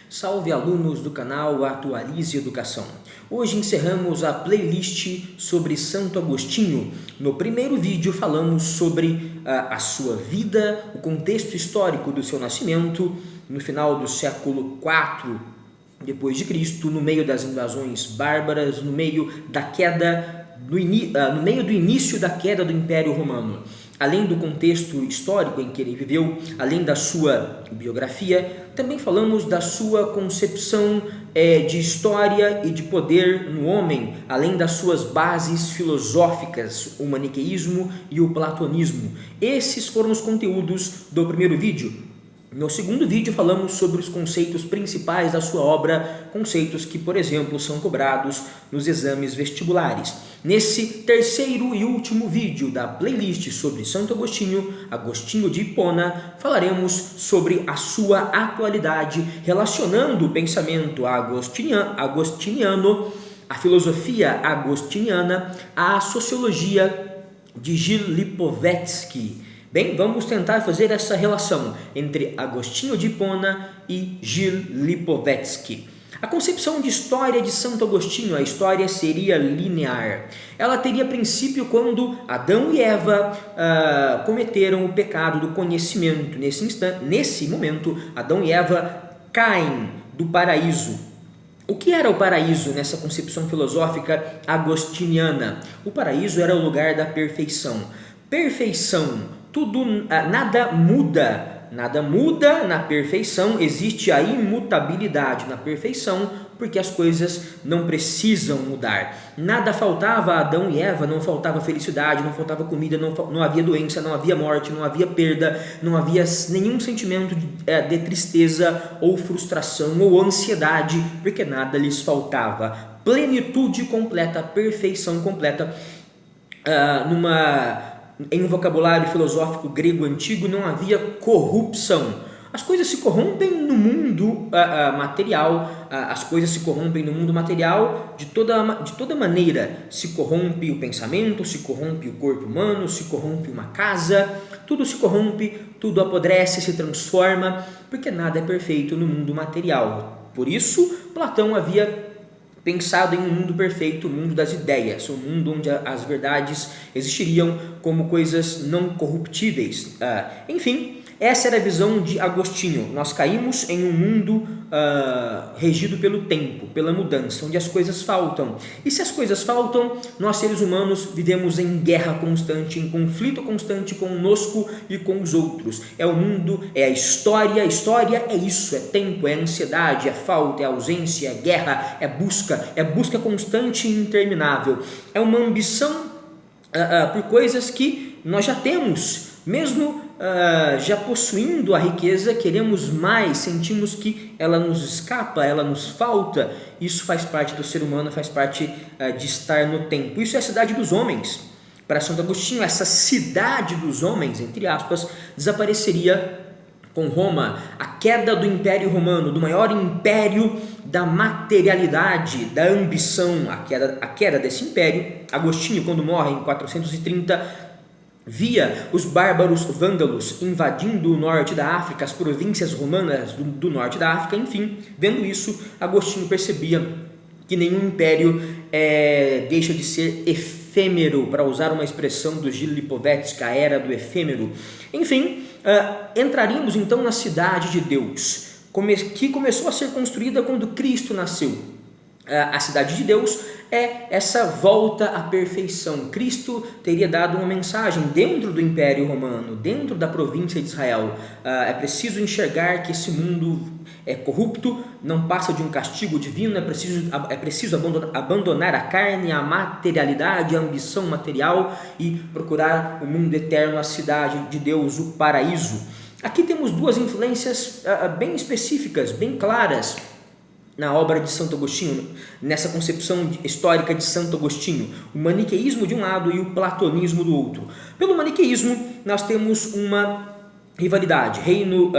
Salve alunos do canal Atualize Educação. Hoje encerramos a playlist sobre Santo Agostinho. No primeiro vídeo falamos sobre a sua vida, o contexto histórico do seu nascimento, no final do século IV depois de Cristo, no meio das invasões bárbaras, no meio do início da queda do Império Romano. Além do contexto histórico em que ele viveu, além da sua biografia, também falamos da sua concepção de história e de poder no homem, além das suas bases filosóficas, o maniqueísmo e o platonismo. Esses foram os conteúdos do primeiro vídeo. No segundo vídeo falamos sobre os conceitos principais da sua obra, conceitos que, por exemplo, são cobrados nos exames vestibulares. Nesse terceiro e último vídeo da playlist sobre Santo Agostinho, Agostinho de Hipona, falaremos sobre a sua atualidade, relacionando o pensamento agostiniano, a filosofia agostiniana, à sociologia de Gilles Lipovetsky. Bem, vamos tentar fazer essa relação entre Agostinho de Hipona e Gilles Lipovetsky. A concepção de história de Santo Agostinho, a história seria linear. Ela teria princípio quando Adão e Eva cometeram o pecado do conhecimento. Nesse momento, Adão e Eva caem do paraíso. O que era o paraíso nessa concepção filosófica agostiniana? O paraíso era o lugar da perfeição. Perfeição. Nada muda na perfeição, existe a imutabilidade na perfeição, porque as coisas não precisam mudar. Nada faltava a Adão e Eva, não faltava felicidade, não faltava comida, não havia doença, não havia morte, não havia perda, não havia nenhum sentimento de tristeza ou frustração ou ansiedade, porque nada lhes faltava. Plenitude completa, perfeição completa. Em um vocabulário filosófico grego antigo, não havia corrupção. As coisas se corrompem no mundo material, as coisas se corrompem no mundo material de toda maneira. Se corrompe o pensamento, se corrompe o corpo humano, se corrompe uma casa, tudo se corrompe, tudo apodrece, se transforma, porque nada é perfeito no mundo material. Por isso, Platão havia pensado em um mundo perfeito, o mundo das ideias, um mundo onde as verdades existiriam como coisas não corruptíveis. Enfim, essa era a visão de Agostinho. Nós caímos em um mundo regido pelo tempo, pela mudança, onde as coisas faltam. E se as coisas faltam, nós seres humanos vivemos em guerra constante, em conflito constante conosco e com os outros. É o mundo, é a história é isso, é tempo, é ansiedade, é falta, é ausência, é guerra, é busca constante e interminável. É uma ambição por coisas que nós já temos, mesmo já possuindo a riqueza, queremos mais, sentimos que ela nos escapa, ela nos falta. Isso faz parte do ser humano, faz parte de estar no tempo. Isso é a cidade dos homens. Para Santo Agostinho, essa cidade dos homens, entre aspas, desapareceria com Roma, a queda do Império Romano, do maior império da materialidade, da ambição, a queda desse império. Agostinho, quando morre em 430, via os bárbaros vândalos invadindo o norte da África, as províncias romanas do norte da África. Enfim, vendo isso, Agostinho percebia que nenhum império deixa de ser efêmero, para usar uma expressão do Gilles Lipovetsky, a era do efêmero. Enfim, entraríamos então na cidade de Deus, que começou a ser construída quando Cristo nasceu. A cidade de Deus é essa volta à perfeição. Cristo teria dado uma mensagem dentro do Império Romano, dentro da província de Israel. É preciso enxergar que esse mundo é corrupto, não passa de um castigo divino, é preciso abandonar a carne, a materialidade, a ambição material e procurar o mundo eterno, a cidade de Deus, o paraíso. Aqui temos duas influências bem específicas, bem claras, na obra de Santo Agostinho, nessa concepção histórica de Santo Agostinho, o maniqueísmo de um lado e o platonismo do outro. Pelo maniqueísmo, nós temos uma rivalidade, reino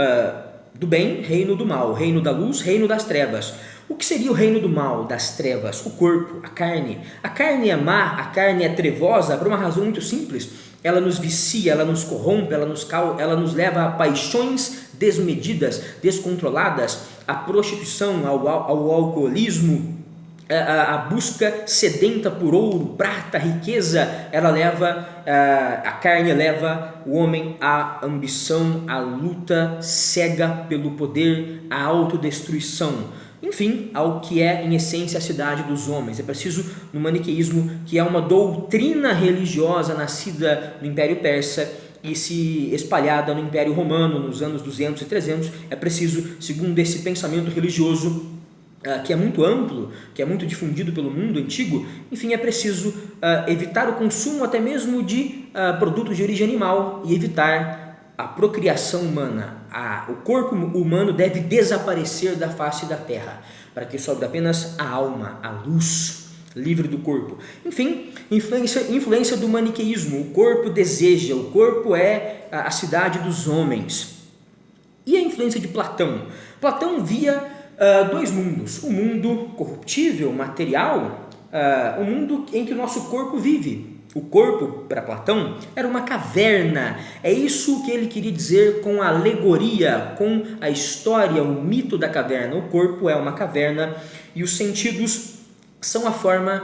do bem, reino do mal, reino da luz, reino das trevas. O que seria o reino do mal, das trevas? O corpo, a carne. A carne é má, a carne é trevosa por uma razão muito simples. Ela nos vicia, ela nos corrompe, ela nos leva a paixões desmedidas, descontroladas. à prostituição, ao alcoolismo, a busca sedenta por ouro, prata, riqueza, ela leva, a carne leva o homem à ambição, à luta cega pelo poder, à autodestruição, enfim, ao que é em essência a cidade dos homens. É preciso, no maniqueísmo, que é uma doutrina religiosa nascida no Império Persa e se espalhada no Império Romano nos anos 200 e 300, é preciso, segundo esse pensamento religioso, que é muito amplo, que é muito difundido pelo mundo antigo, enfim, é preciso evitar o consumo até mesmo de produtos de origem animal e evitar a procriação humana. O corpo humano deve desaparecer da face da terra, para que sobre apenas a alma, a luz, livre do corpo. Enfim, influência do maniqueísmo. O corpo deseja, o corpo é a cidade dos homens. E a influência de Platão? Platão via dois mundos: o mundo corruptível, material, o mundo em que o nosso corpo vive. O corpo, para Platão, era uma caverna. É isso que ele queria dizer com a alegoria, com a história, o mito da caverna. O corpo é uma caverna e os sentidos são a forma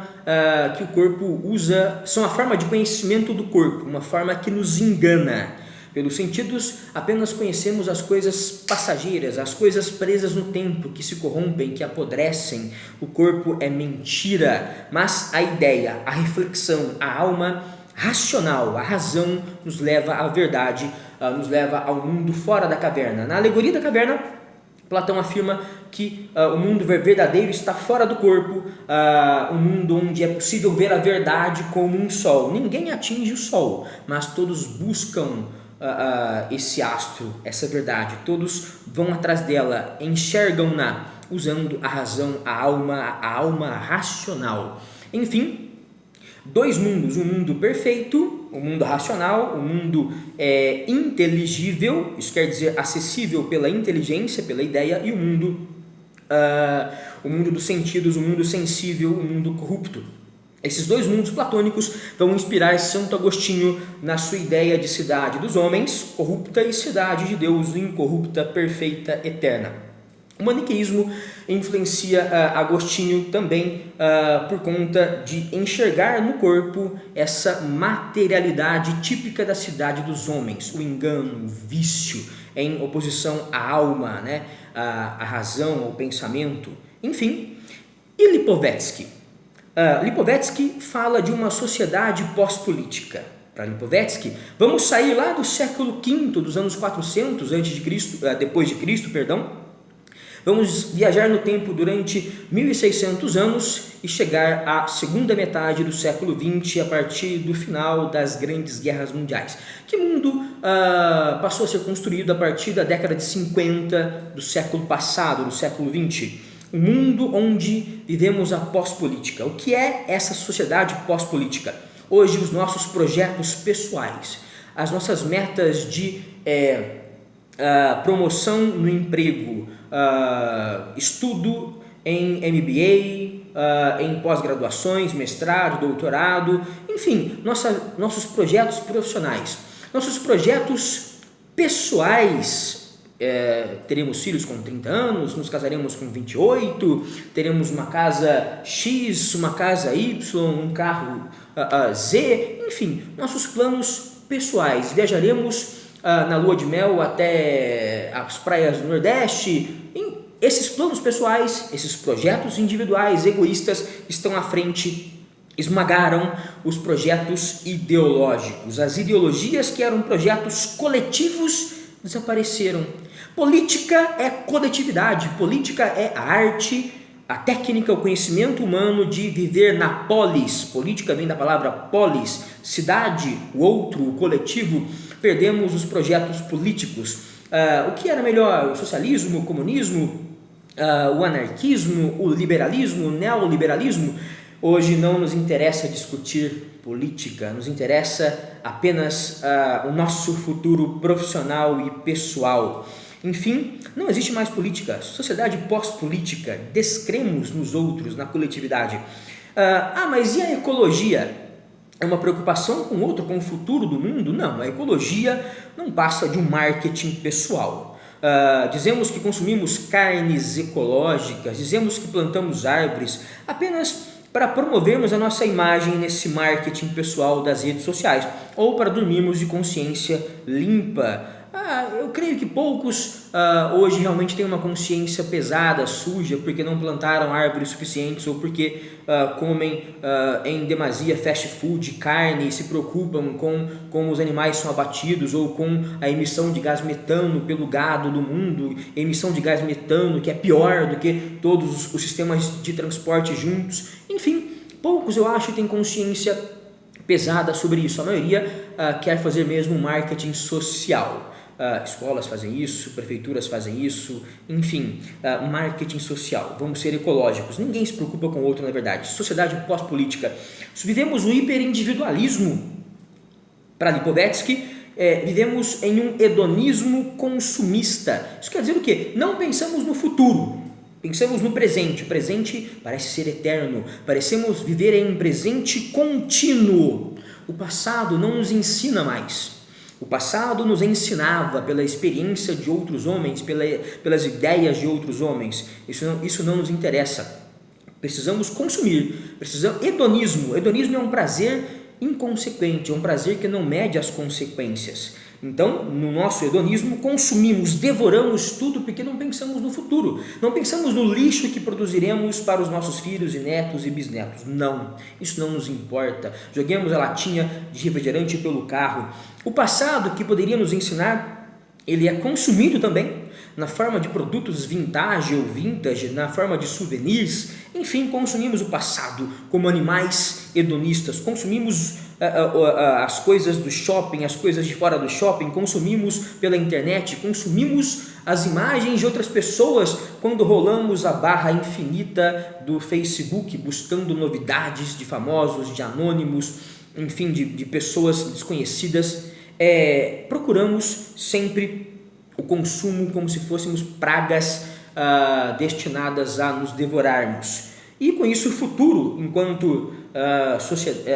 que o corpo usa, são a forma de conhecimento do corpo, uma forma que nos engana. Pelos sentidos, apenas conhecemos as coisas passageiras, as coisas presas no tempo, que se corrompem, que apodrecem. O corpo é mentira, mas a ideia, a reflexão, a alma racional, a razão nos leva à verdade, nos leva ao mundo fora da caverna. Na alegoria da caverna, Platão afirma que o mundo verdadeiro está fora do corpo, um mundo onde é possível ver a verdade como um sol. Ninguém atinge o sol, mas todos buscam esse astro, essa verdade, todos vão atrás dela, enxergam-na usando a razão, a alma racional. Enfim, dois mundos: um mundo perfeito, o mundo racional, o mundo inteligível, isso quer dizer acessível pela inteligência, pela ideia, e o mundo dos sentidos, o mundo sensível, o mundo corrupto. Esses dois mundos platônicos vão inspirar Santo Agostinho na sua ideia de cidade dos homens, corrupta, e cidade de Deus, incorrupta, perfeita, eterna. O maniqueísmo influencia Agostinho também por conta de enxergar no corpo essa materialidade típica da cidade dos homens, o engano, o vício, em oposição à alma, né? À razão, ao pensamento, enfim. E Lipovetsky? Lipovetsky fala de uma sociedade pós-política. Para Lipovetsky, vamos sair lá do século V, dos anos 400 depois de Cristo, vamos viajar no tempo durante 1600 anos e chegar à segunda metade do século XX, a partir do final das grandes guerras mundiais. Que mundo passou a ser construído a partir da década de 50 do século passado, do século XX? Um mundo onde vivemos a pós-política. O que é essa sociedade pós-política? Hoje, os nossos projetos pessoais, as nossas metas de promoção no emprego, estudo em MBA, em pós-graduações, mestrado, doutorado, enfim, nossos projetos profissionais, nossos projetos pessoais. Teremos filhos com 30 anos, nos casaremos com 28, teremos uma casa X, uma casa Y, um carro Z, enfim, nossos planos pessoais. Viajaremos na lua de mel até as praias do Nordeste. Esses planos pessoais, esses projetos individuais, egoístas, estão à frente, esmagaram os projetos ideológicos. As ideologias que eram projetos coletivos desapareceram. Política é coletividade, política é a arte, a técnica, o conhecimento humano de viver na polis. Política vem da palavra polis, cidade, o outro, o coletivo. Perdemos os projetos políticos. O que era melhor? O socialismo, o comunismo, o anarquismo, o liberalismo, o neoliberalismo? Hoje não nos interessa discutir política, nos interessa apenas o nosso futuro profissional e pessoal. Enfim, não existe mais política, sociedade pós-política, descremos nos outros, na coletividade. Mas e a ecologia? É uma preocupação com o outro, com o futuro do mundo? Não, a ecologia não passa de um marketing pessoal. dizemos que consumimos carnes ecológicas, dizemos que plantamos árvores apenas para promovermos a nossa imagem nesse marketing pessoal das redes sociais ou para dormirmos de consciência limpa. Eu creio que poucos hoje realmente têm uma consciência pesada, suja, porque não plantaram árvores suficientes ou porque comem em demasia fast food, carne, e se preocupam com como os animais são abatidos ou com a emissão de gás metano pelo gado do mundo, emissão de gás metano que é pior do que todos os sistemas de transporte juntos. Enfim, poucos eu acho têm consciência pesada sobre isso. A maioria quer fazer mesmo marketing social. Escolas fazem isso, prefeituras fazem isso, enfim, marketing social. Vamos ser ecológicos. Ninguém se preocupa com o outro, na verdade. Sociedade pós-política. Vivemos um hiperindividualismo. Para Lipovetsky, vivemos em um hedonismo consumista. Isso quer dizer o quê? Não pensamos no futuro. Pensamos no presente. O presente parece ser eterno. Parecemos viver em um presente contínuo. O passado não nos ensina mais. O passado nos ensinava pela experiência de outros homens, pelas ideias de outros homens. Isso não nos interessa. Precisamos consumir. Hedonismo. Hedonismo é um prazer inconsequente, é um prazer que não mede as consequências. Então, no nosso hedonismo, consumimos, devoramos tudo porque não pensamos no futuro. Não pensamos no lixo que produziremos para os nossos filhos e netos e bisnetos. Não, isso não nos importa. Joguemos a latinha de refrigerante pelo carro. O passado que poderia nos ensinar, ele é consumido também na forma de produtos vintage ou vintage, na forma de souvenirs. Enfim, consumimos o passado como animais hedonistas. Consumimos as coisas do shopping, as coisas de fora do shopping, consumimos pela internet, consumimos as imagens de outras pessoas quando rolamos a barra infinita do Facebook buscando novidades de famosos, de anônimos, enfim, de pessoas desconhecidas. Procuramos sempre o consumo como se fôssemos pragas destinadas a nos devorarmos. E com isso o futuro, enquanto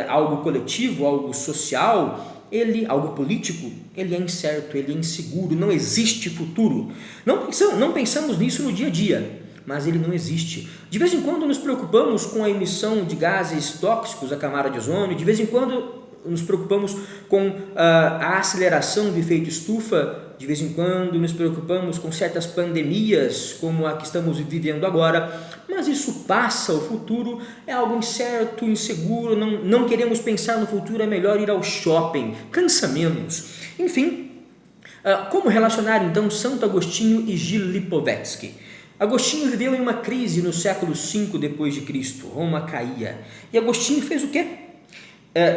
algo coletivo, algo social, algo político, ele é incerto, ele é inseguro, não existe futuro. Não pensamos nisso no dia a dia, mas ele não existe. De vez em quando nos preocupamos com a emissão de gases tóxicos à camada de ozônio, de vez em quando nos preocupamos com a aceleração do efeito estufa, de vez em quando nos preocupamos com certas pandemias como a que estamos vivendo agora, mas isso passa. O futuro é algo incerto, inseguro, não queremos pensar no futuro, é melhor ir ao shopping, cansa menos. Enfim, como relacionar então Santo Agostinho e Gil Lipovetsky? Agostinho viveu em uma crise no século V d.C., Roma caía, e Agostinho fez o quê?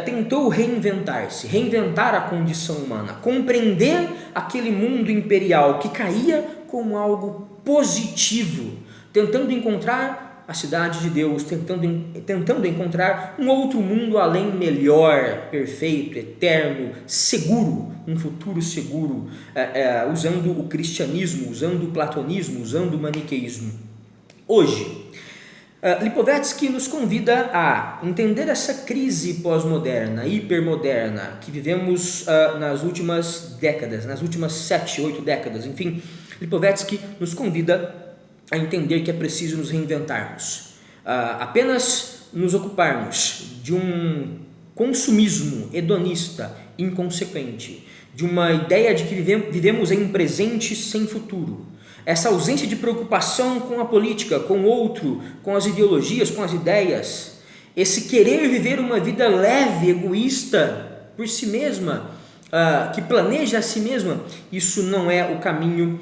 Tentou reinventar a condição humana, compreender aquele mundo imperial que caía como algo positivo, tentando encontrar a cidade de Deus, tentando encontrar um outro mundo além, melhor, perfeito, eterno, seguro, um futuro seguro, usando o cristianismo, usando o platonismo, usando o maniqueísmo. Hoje, Lipovetsky nos convida a entender essa crise pós-moderna, hipermoderna, que vivemos nas últimas décadas, nas últimas 7, 8 décadas, enfim. Lipovetsky nos convida a entender que é preciso nos reinventarmos, apenas nos ocuparmos de um consumismo hedonista, inconsequente, de uma ideia de que vivemos em um presente sem futuro. Essa ausência de preocupação com a política, com o outro, com as ideologias, com as ideias, esse querer viver uma vida leve, egoísta, por si mesma, que planeja a si mesma, isso não é o caminho,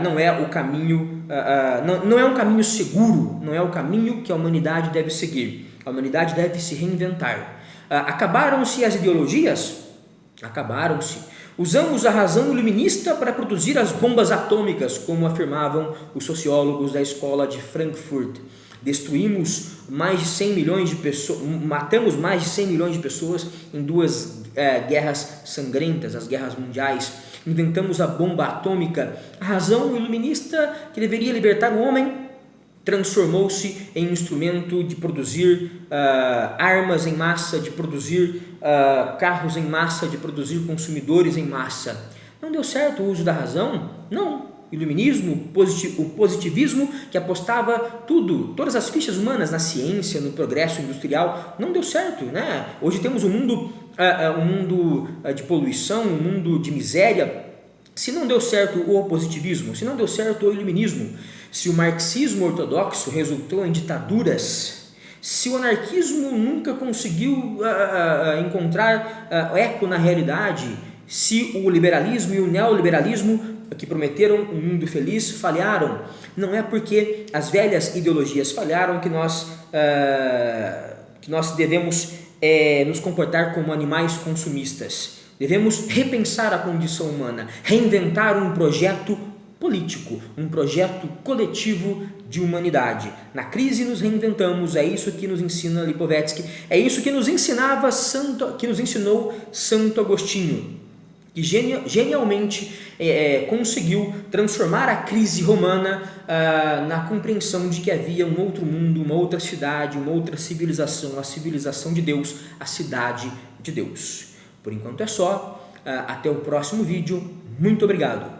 não é um caminho seguro, não é o caminho que a humanidade deve seguir. A humanidade deve se reinventar. Acabaram-se as ideologias? Acabaram-se. Usamos a razão iluminista para produzir as bombas atômicas, como afirmavam os sociólogos da escola de Frankfurt. Destruímos mais de 100 milhões de pessoas, matamos mais de 100 milhões de pessoas em 2 guerras sangrentas, as guerras mundiais. Inventamos a bomba atômica. A razão iluminista que deveria libertar o homem transformou-se em um instrumento de produzir armas em massa, de produzir carros em massa, de produzir consumidores em massa. Não deu certo o uso da razão? Não, iluminismo, o positivismo, que apostava todas as fichas humanas na ciência, no progresso industrial, não deu certo, né? Hoje temos um mundo de poluição, um mundo de miséria. Se não deu certo o positivismo, se não deu certo o iluminismo, se o marxismo ortodoxo resultou em ditaduras, se o anarquismo nunca conseguiu encontrar eco na realidade, se o liberalismo e o neoliberalismo, que prometeram um mundo feliz, falharam, não é porque as velhas ideologias falharam que nós devemos nos comportar como animais consumistas. Devemos repensar a condição humana, reinventar um projeto político, um projeto coletivo de humanidade. Na crise nos reinventamos, é isso que nos ensina Lipovetsky, é isso que nos ensinou Santo Agostinho, que genialmente conseguiu transformar a crise romana na compreensão de que havia um outro mundo, uma outra cidade, uma outra civilização, a civilização de Deus, a cidade de Deus. Por enquanto é só, até o próximo vídeo, muito obrigado!